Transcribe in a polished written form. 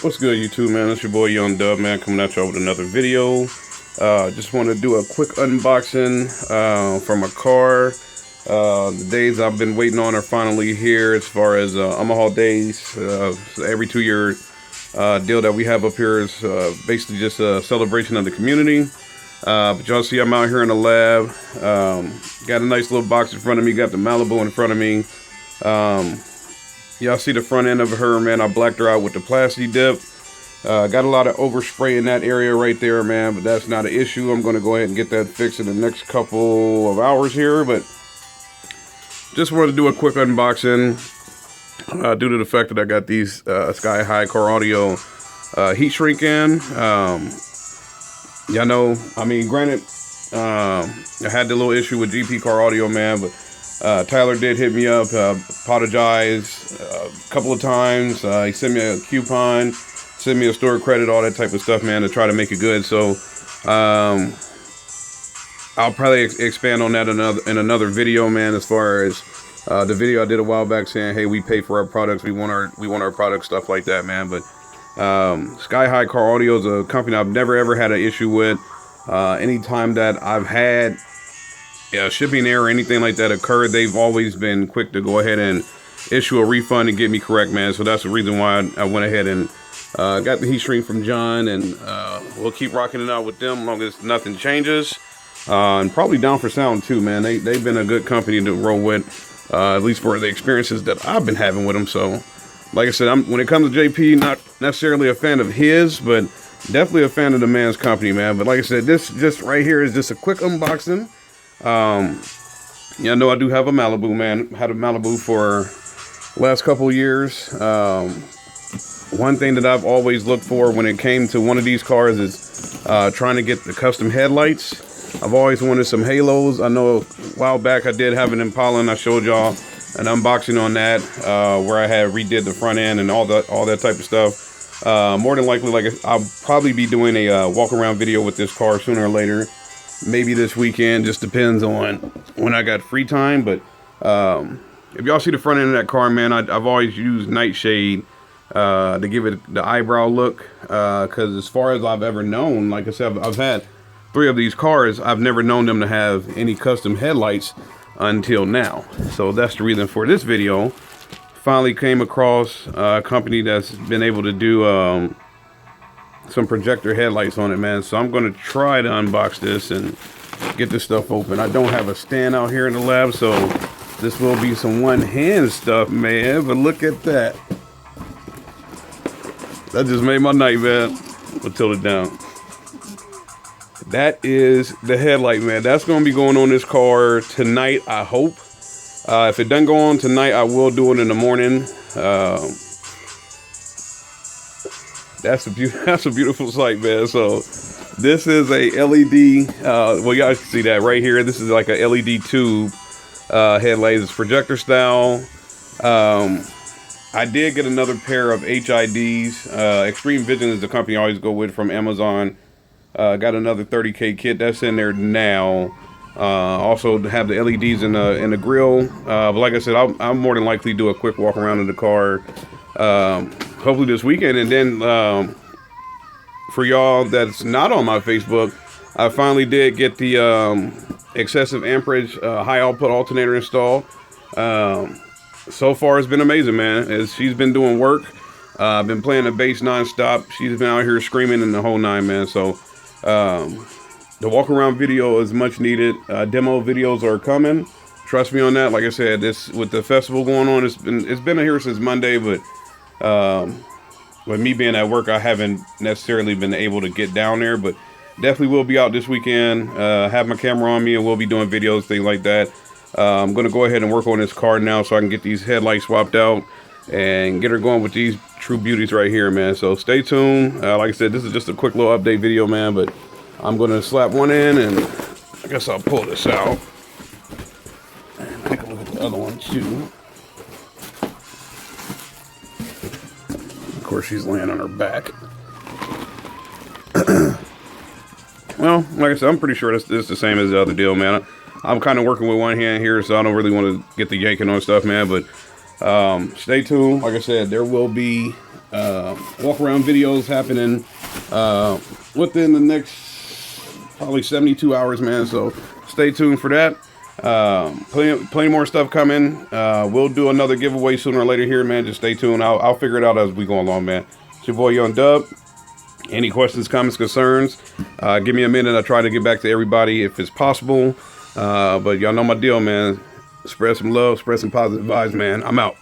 What's good, YouTube, man? It's your boy Young Dub, man, coming at y'all with another video. Just want to do a quick unboxing from a car. The days I've been waiting on are finally here as far as Omaha days. Every 2-year deal that we have up here is basically just a celebration of the community. But y'all see I'm out here in the lab. Got a nice little box in front of me. Got the Malibu in front of me. Y'all see the front end of her, man. I blacked her out with the plasti dip. Got a lot of overspray in that area right there, man, but that's not an issue. I'm going to go ahead and get that fixed in the next couple of hours here, but just wanted to do a quick unboxing due to the fact that I got these Sky High Car Audio heat shrink in. Y'all know, I mean, granted, I had the little issue with GP Car Audio, man, but Tyler did hit me up, apologized a couple of times. He sent me a coupon, sent me a store credit, all that type of stuff, man, to try to make it good. So I'll probably expand on that in another video, man, as far as the video I did a while back saying, hey, we pay for our products, we want our products, stuff like that, man. But Sky High Car Audio is a company I've never ever had an issue with. Anytime that I've had shipping error or anything like that occurred, they've always been quick to go ahead and issue a refund and get me correct, man. So that's the reason why I went ahead and got the heat shrink from John, and we'll keep rocking it out with them as long as nothing changes. And probably Down for Sound too, man. They've been a good company to roll with, at least for the experiences that I've been having with them. So like I said, when it comes to JP, not necessarily a fan of his, but definitely a fan of the man's company, man. But like I said, this just right here is just a quick unboxing. Yeah, I know I do have a Malibu, man. Had a Malibu for last couple of years. One thing that I've always looked for when it came to one of these cars is trying to get the custom headlights. I've always wanted some halos. I know a while back I did have an Impala, and I showed y'all an unboxing on that where I had redid the front end and all that type of stuff. More than likely, like, I'll probably be doing a walk around video with this car sooner or later. Maybe this weekend, just depends on when I got free time. But if y'all see the front end of that car, man, I've always used nightshade to give it the eyebrow look, because as far as I've ever known, like I said, I've had 3 of these cars. I've never known them to have any custom headlights until now. So that's the reason for this video. Finally came across a company that's been able to do some projector headlights on it, man. So I'm going to try to unbox this and get this stuff open. I don't have a stand out here in the lab, so this will be some one-hand stuff, man. But look at that. That just made my night, man. I'll tilt it down. That is the headlight, man. That's going to be going on this car tonight, I hope. If it doesn't go on tonight, I will do it in the morning. That's a beautiful sight, man. So this is a LED. Well, y'all can see that right here. This is like a LED tube headlight. It's projector style. I did get another pair of HIDs. Extreme Vision is the company I always go with from Amazon. Got another 30K kit that's in there now. Also have the LEDs in the grill. But like I said, I'll more than likely do a quick walk around in the car. Hopefully this weekend. And then for y'all that's not on my Facebook, I finally did get the excessive amperage high output alternator installed. So far it's been amazing, man. She's been doing work. I've been playing the bass nonstop. She's been out here screaming in the whole nine, man. So the walk around video is much needed. Demo videos are coming. Trust me on that. Like I said, this with the festival going on, it's been here since Monday, but with me being at work, I haven't necessarily been able to get down there, but definitely will be out this weekend. Have my camera on me, and we'll be doing videos, things like that. I'm going to go ahead and work on this car now so I can get these headlights swapped out and get her going with these true beauties right here, man. So stay tuned. Like I said, this is just a quick little update video, man, but I'm going to slap one in, and I guess I'll pull this out and take a look at the other one too. Of course, she's laying on her back. Well, like I said, I'm pretty sure this is the same as the other deal, man. I'm kind of working with one hand here, so I don't really want to get the yanking on stuff, man. But stay tuned. Like I said, there will be walk around videos happening within the next probably 72 hours, man. So stay tuned for that. Plenty more stuff coming. We'll do another giveaway sooner or later here, man. Just stay tuned. I'll figure it out as we go along, man. It's your boy Young Dub. Any questions, comments, concerns, give me a minute. I'll try to get back to everybody if it's possible. But y'all know my deal, man. Spread some love, spread some positive vibes, man. I'm out.